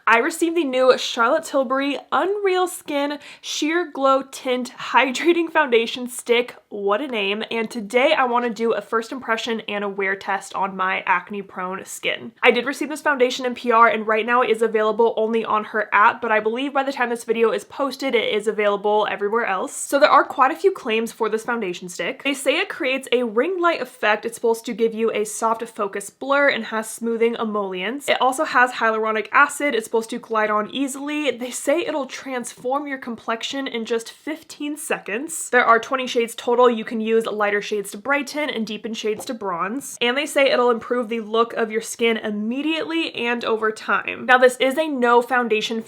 I received the new Charlotte Tilbury Unreal Skin Sheer Glow Tint Hydrating Foundation Stick. What a name. And today I want to do a first impression and a wear test on my acne-prone skin. I did receive this foundation in PR, and right now it is available only on her app, but I believe by the time this video is posted, it is available everywhere else. So there are quite a few claims for this foundation stick. They say it creates a ring light effect. It's supposed to give you a soft focus blur and has smoothing emollients. It also has hyaluronic acid. It's supposed to glide on easily. They say it'll transform your complexion in just 15 seconds. There are 20 shades total. You can use lighter shades to brighten and deepen shades to bronze. And they say it'll improve the look of your skin immediately and over time. Now, this is a no foundation,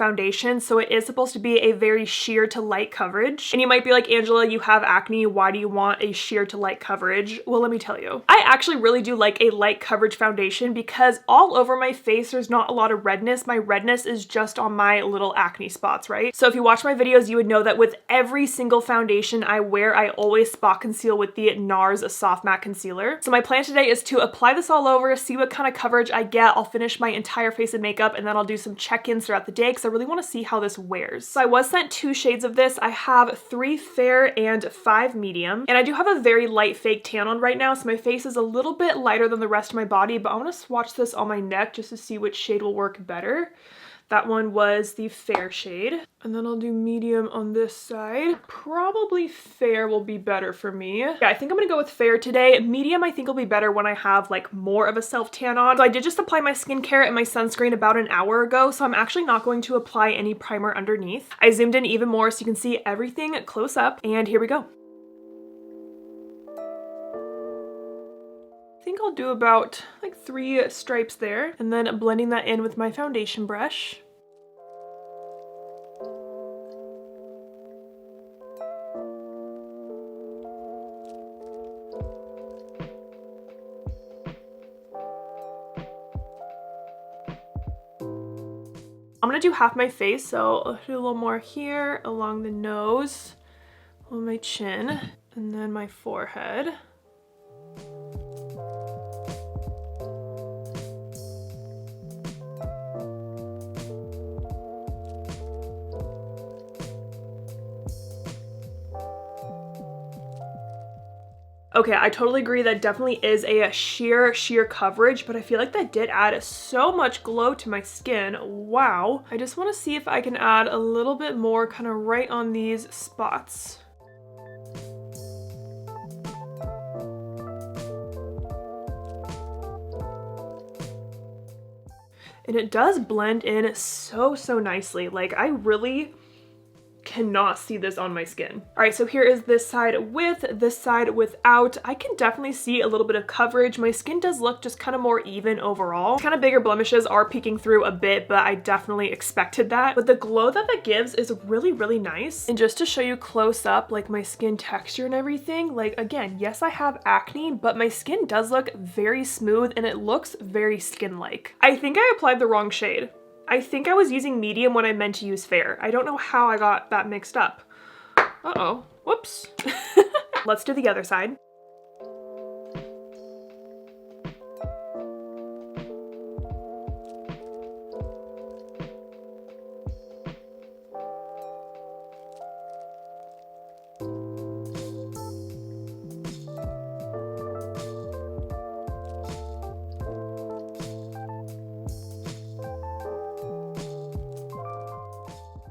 so it is supposed to be a very sheer to light coverage. And you might be like, Angela, you have acne. Why do you want a sheer to light coverage? Well, let me tell you. I actually really do like a light coverage foundation because all over my face, there's not a lot of redness. My redness is just on my little acne spots, right? So if you watch my videos, you would know that with every single foundation I wear, I always spot conceal with the NARS Soft Matte Concealer. So my plan today is to apply this all over, see what kind of coverage I get. I'll finish my entire face in makeup, and then I'll do some check-ins throughout the day because I really want to see how this wears. So I was sent 2 shades of this. I have 3 fair and 5 medium, and I do have a very light fake tan on right now, so my face is a little bit lighter than the rest of my body, but I want to swatch this on my neck just to see which shade will work better. That one was the fair shade. And then I'll do medium on this side. Probably fair will be better for me. Yeah, I think I'm gonna go with fair today. Medium I think will be better when I have like more of a self-tan on. So I did just apply my skincare and my sunscreen about an hour ago, so I'm actually not going to apply any primer underneath. I zoomed in even more so you can see everything close up, and here we go. I think I'll do about like 3 stripes there, and then blending that in with my foundation brush. I'm gonna do half my face, so I'll do a little more here along the nose, on my chin, and then my forehead. Okay, I totally agree that definitely is a sheer coverage, but I feel like that did add so much glow to my skin. Wow. I just want to see if I can add a little bit more kind of right on these spots. And it does blend in so nicely. Like, I really cannot see this on my skin. All right, so here is this side with, this side without. I can definitely see a little bit of coverage. My skin does look just kind of more even overall. Kind of bigger blemishes are peeking through a bit, but I definitely expected that. But the glow that gives is really nice. And just to show you close up, like my skin texture and everything, like again, yes, I have acne, but my skin does look very smooth and it looks very skin-like. I think I applied the wrong shade. I think I was using medium when I meant to use fair. I don't know how I got that mixed up. Uh-oh, whoops. Let's do the other side.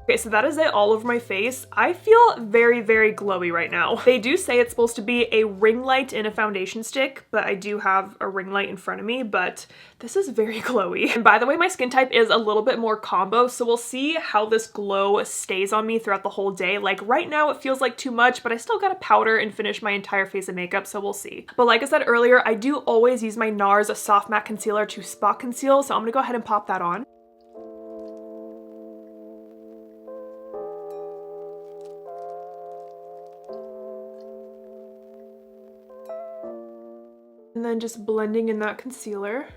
Okay, so that is it all over my face. I feel very glowy right now. They do say it's supposed to be a ring light in a foundation stick, but I do have a ring light in front of me, but this is very glowy. And by the way, my skin type is a little bit more combo, so we'll see how this glow stays on me throughout the whole day. Like right now it feels like too much, but I still gotta powder and finish my entire face of makeup, so we'll see. But like I said earlier, I do always use my NARS Soft Matte Concealer to spot conceal, so I'm gonna go ahead and pop that on. And then just blending in that concealer.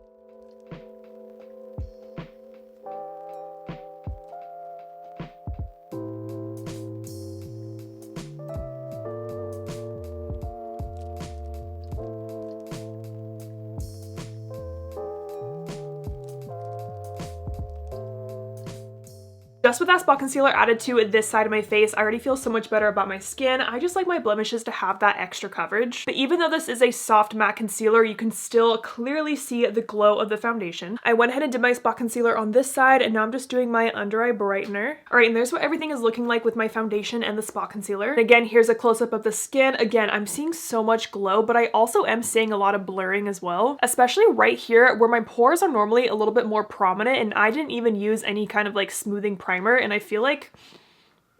Just with that spot concealer added to this side of my face, I already feel so much better about my skin. I just like my blemishes to have that extra coverage. But even though this is a soft matte concealer, you can still clearly see the glow of the foundation. I went ahead and did my spot concealer on this side, and now I'm just doing my under eye brightener. All right, and there's what everything is looking like with my foundation and the spot concealer. And again, here's a close-up of the skin. Again, I'm seeing so much glow, but I also am seeing a lot of blurring as well, especially right here where my pores are normally a little bit more prominent, and I didn't even use any kind of like smoothing primer, and I feel like,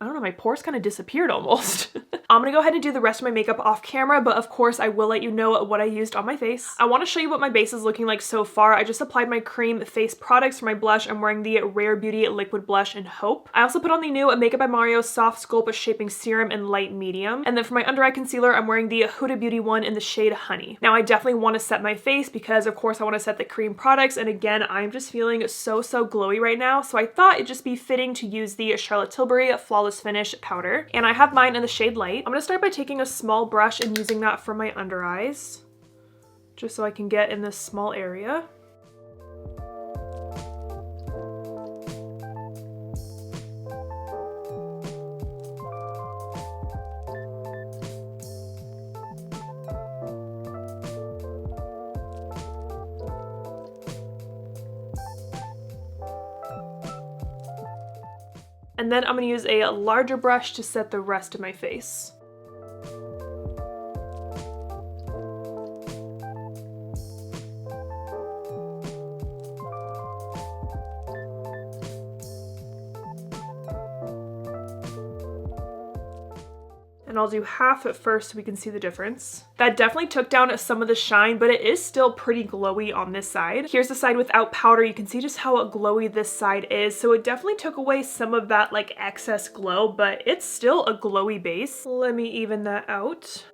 I don't know, my pores kind of disappeared almost. I'm gonna go ahead and do the rest of my makeup off camera, but of course I will let you know what I used on my face. I want to show you what my base is looking like so far. I just applied my cream face products for my blush. I'm wearing the Rare Beauty liquid blush in Hope. I also put on the new Makeup by Mario soft sculpt shaping serum in light medium. And then for my under eye concealer, I'm wearing the Huda Beauty one in the shade Honey. Now I definitely want to set my face because of course I want to set the cream products, and again, I'm just feeling so glowy right now, so I thought it'd just be fitting to use the Charlotte Tilbury Flawless Finish powder. And I have mine in the shade Light. I'm gonna start by taking a small brush and using that for my under eyes, just so I can get in this small area. And then I'm gonna use a larger brush to set the rest of my face. And I'll do half at first so we can see the difference. That definitely took down some of the shine, but it is still pretty glowy on this side. Here's the side without powder. You can see just how glowy this side is. So it definitely took away some of that like excess glow, but it's still a glowy base. Let me even that out.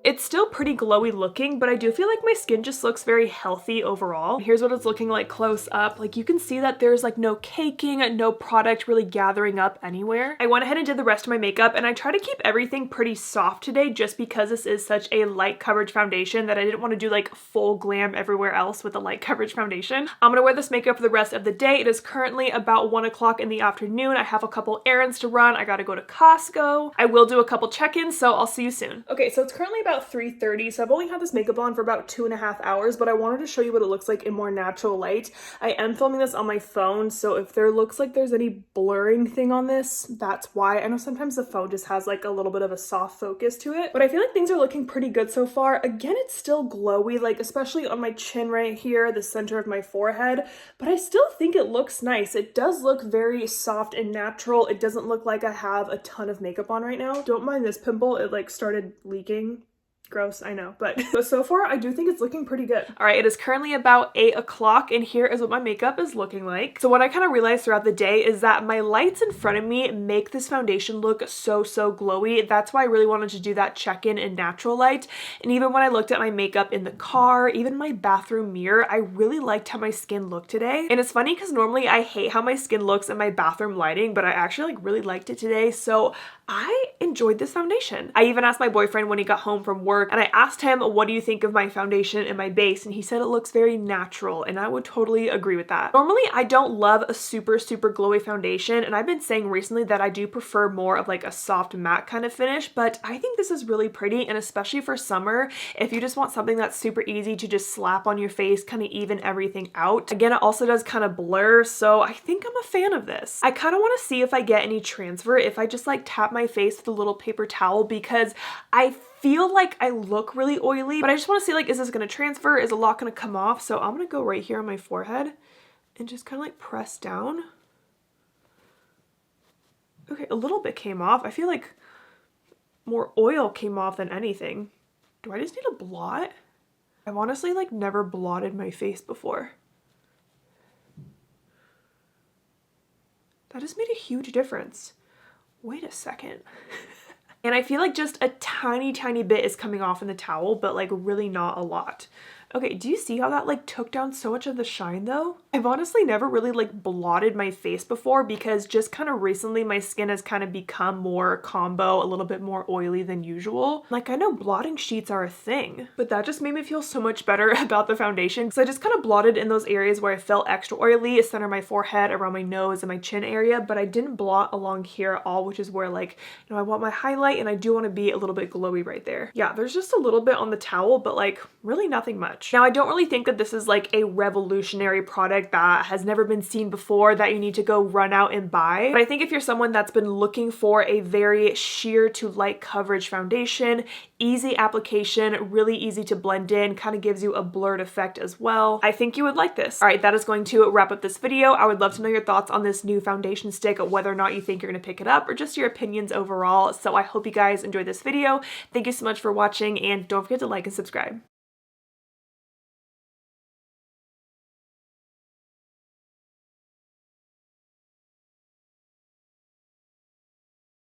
It's still pretty glowy looking, but I do feel like my skin just looks very healthy overall. Here's what it's looking like close up. Like you can see that there's like no caking, no product really gathering up anywhere. I went ahead and did the rest of my makeup, and I try to keep everything pretty soft today just because this is such a light coverage foundation that I didn't want to do like full glam everywhere else with a light coverage foundation. I'm gonna wear this makeup for the rest of the day. It is currently about 1 o'clock in the afternoon. I have a couple errands to run. I gotta go to Costco. I will do a couple check-ins, so I'll see you soon. Okay, so it's currently about 3:30, so I've only had this makeup on for about 2.5 hours, but I wanted to show you what it looks like in more natural light. I am filming this on my phone, so if there looks like there's any blurring thing on this, that's why. I know sometimes the phone just has like a little bit of a soft focus to it, but I feel like things are looking pretty good so far. Again, it's still glowy, like especially on my chin right here, the center of my forehead, but I still think it looks nice. It does look very soft and natural. It doesn't look like I have a ton of makeup on right now. Don't mind this pimple, it like started leaking. Gross, I know, but so far I do think it's looking pretty good. All right, it is currently about 8 o'clock, and here is what my makeup is looking like. So what I kind of realized throughout the day is that my lights in front of me make this foundation look so glowy. That's why I really wanted to do that check-in in natural light. And even when I looked at my makeup in the car, even my bathroom mirror, I really liked how my skin looked today. And it's funny because normally I hate how my skin looks in my bathroom lighting, but I actually like really liked it today. So I enjoyed this foundation. I even asked my boyfriend when he got home from work, and I asked him, what do you think of my foundation and my base? And he said it looks very natural, and I would totally agree with that. Normally, I don't love a super glowy foundation, and I've been saying recently that I do prefer more of like a soft matte kind of finish, but I think this is really pretty, and especially for summer, if you just want something that's super easy to just slap on your face, kind of even everything out. Again, it also does kind of blur, so I think I'm a fan of this. I kind of want to see if I get any transfer, if I just like tap my face with a little paper towel, because I feel like I look really oily, but I just want to see like, is this going to transfer? Is a lot going to come off? So I'm going to go right here on my forehead and just kind of like press down. Okay, a little bit came off. I feel like more oil came off than anything. Do I just need a blot? I've honestly like never blotted my face before. That just made a huge difference. Wait a second. And I feel like just a tiny bit is coming off in the towel, but like really not a lot. Okay, do you see how that like took down so much of the shine though? I've honestly never really like blotted my face before because just kind of recently my skin has kind of become more combo, a little bit more oily than usual. Like I know blotting sheets are a thing, but that just made me feel so much better about the foundation because I just kind of blotted in those areas where I felt extra oily, center of my forehead, around my nose and my chin area, but I didn't blot along here at all, which is where like, you know, I want my highlight and I do want to be a little bit glowy right there. Yeah, there's just a little bit on the towel, but like really nothing much. Now, I don't really think that this is like a revolutionary product that has never been seen before that you need to go run out and buy. But I think if you're someone that's been looking for a very sheer to light coverage foundation, easy application, really easy to blend in, kind of gives you a blurred effect as well, I think you would like this. All right, that is going to wrap up this video. I would love to know your thoughts on this new foundation stick, whether or not you think you're going to pick it up or just your opinions overall. So I hope you guys enjoyed this video. Thank you so much for watching and don't forget to like and subscribe.